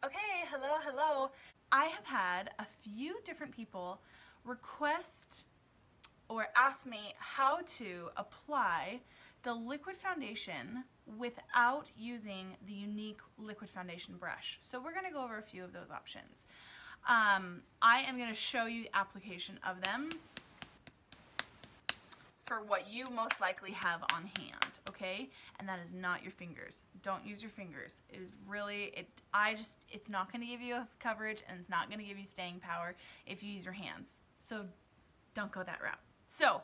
Okay, hello. I have had a few different people request or ask me how to apply the liquid foundation without using the Younique liquid foundation brush. So we're going to go over a few of those options. I am going to show you the application of them for what you most likely have on hand, okay? And that is not your fingers. Don't use your fingers. It is really, it's not gonna give you a coverage and it's not gonna give you staying power if you use your hands. So don't go that route. So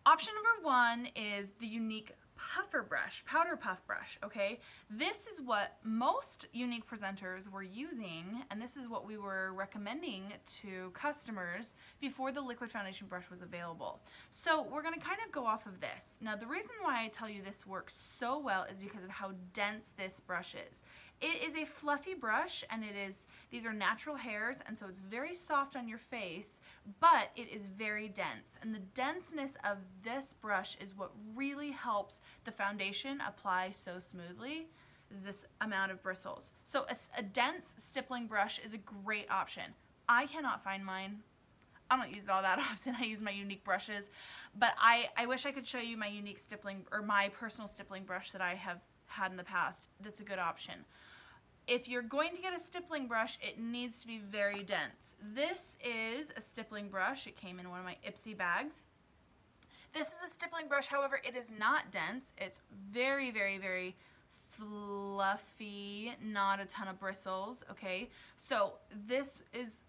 option number one is the Younique puffer brush, powder puff brush, okay? This is what most Younique presenters were using, and this is what we were recommending to customers before the liquid foundation brush was available. So we're gonna kind of go off of this. Now the reason why I tell you this works so well is because of how dense this brush is. It is a fluffy brush, and these are natural hairs, and so it's very soft on your face, but it is very dense. And the denseness of this brush is what really helps the foundation apply so smoothly, is this amount of bristles. So a dense stippling brush is a great option. I cannot find mine. I don't use it all that often. I use my Younique brushes, but I wish I could show you my Younique stippling, or my personal stippling brush that I have had in the past. That's a good option. If you're going to get a stippling brush, it needs to be very dense. This is a stippling brush. It came in one of my Ipsy bags. This is a stippling brush, however, it is not dense. It's very, very, very fluffy, not a ton of bristles, okay? So this is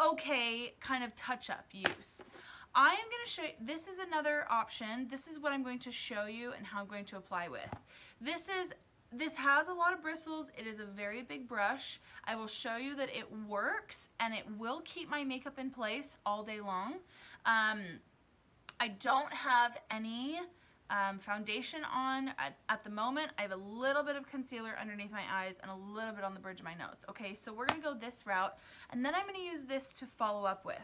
okay kind of touch-up use. I am going to show you, this is another option. This is what I'm going to show you and how I'm going to apply with. This has a lot of bristles. It is a very big brush. I will show you that it works and it will keep my makeup in place all day long. I don't have any foundation on at the moment. I have a little bit of concealer underneath my eyes and a little bit on the bridge of my nose. Okay, so we're gonna go this route, and then I'm gonna use this to follow up with.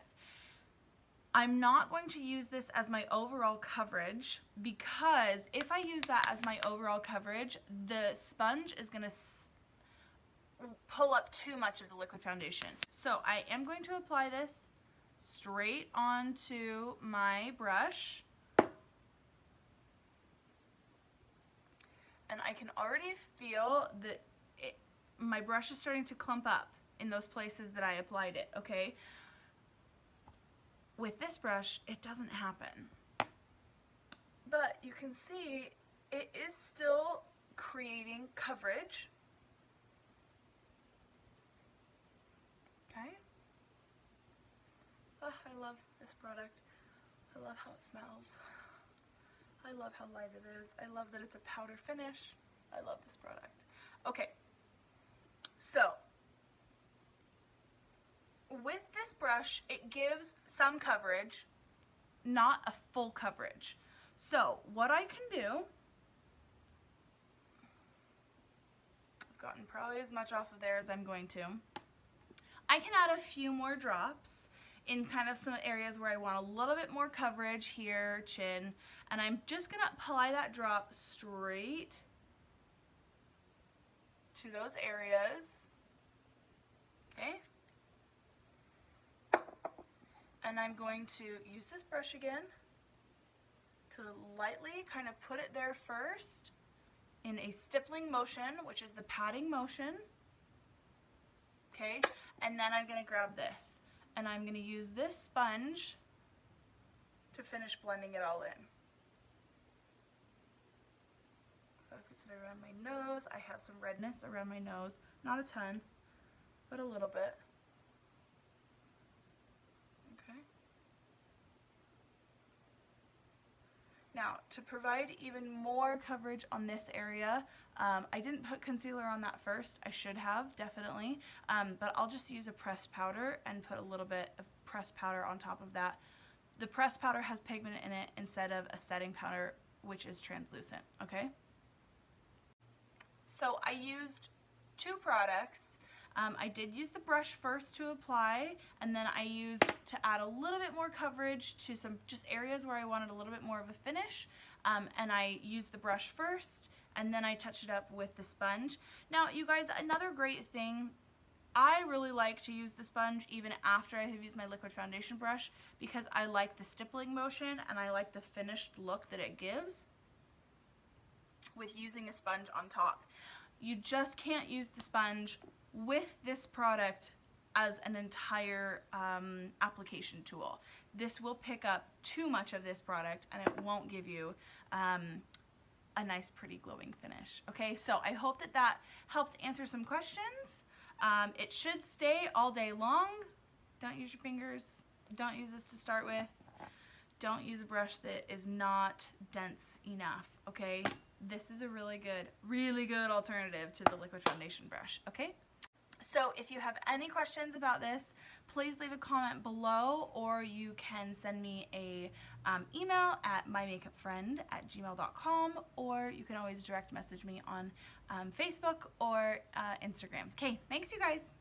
I'm not going to use this as my overall coverage, because if I use that as my overall coverage, the sponge is going to pull up too much of the liquid foundation. So I am going to apply this straight onto my brush. And I can already feel that my brush is starting to clump up in those places that I applied it, okay? With this brush, it doesn't happen. But you can see it is still creating coverage. Okay? Oh, I love this product. I love how it smells. I love how light it is. I love that it's a powder finish. I love this product. Okay, so with this brush, it gives some coverage, not a full coverage. So what I can do, I've gotten probably as much off of there as I'm going to. I can add a few more drops in kind of some areas where I want a little bit more coverage here, chin, and I'm just gonna apply that drop straight to those areas, okay? And I'm going to use this brush again to lightly kind of put it there first in a stippling motion, which is the patting motion, okay? And then I'm gonna grab this, and I'm gonna use this sponge to finish blending it all in. Focus it around my nose. I have some redness around my nose, not a ton, but a little bit. Now, to provide even more coverage on this area, I didn't put concealer on that first. I should have, definitely, but I'll just use a pressed powder and put a little bit of pressed powder on top of that. The pressed powder has pigment in it instead of a setting powder, which is translucent, okay? So I used two products. I did use the brush first to apply, and then I used to add a little bit more coverage to some just areas where I wanted a little bit more of a finish, and I used the brush first, and then I touch it up with the sponge. Now, you guys, another great thing, I really like to use the sponge even after I have used my liquid foundation brush because I like the stippling motion and I like the finished look that it gives with using a sponge on top. You just can't use the sponge with this product as an entire application tool. This will pick up too much of this product and it won't give you a nice pretty glowing finish. Okay, so I hope that that helps answer some questions. It should stay all day long. Don't use your fingers. Don't use this to start with. Don't use a brush that is not dense enough, okay? This is a really good alternative to the liquid foundation brush, okay? So if you have any questions about this, please leave a comment below, or you can send me a email at mymakeupfriend@gmail.com, or you can always direct message me on Facebook or Instagram. Okay, thanks you guys.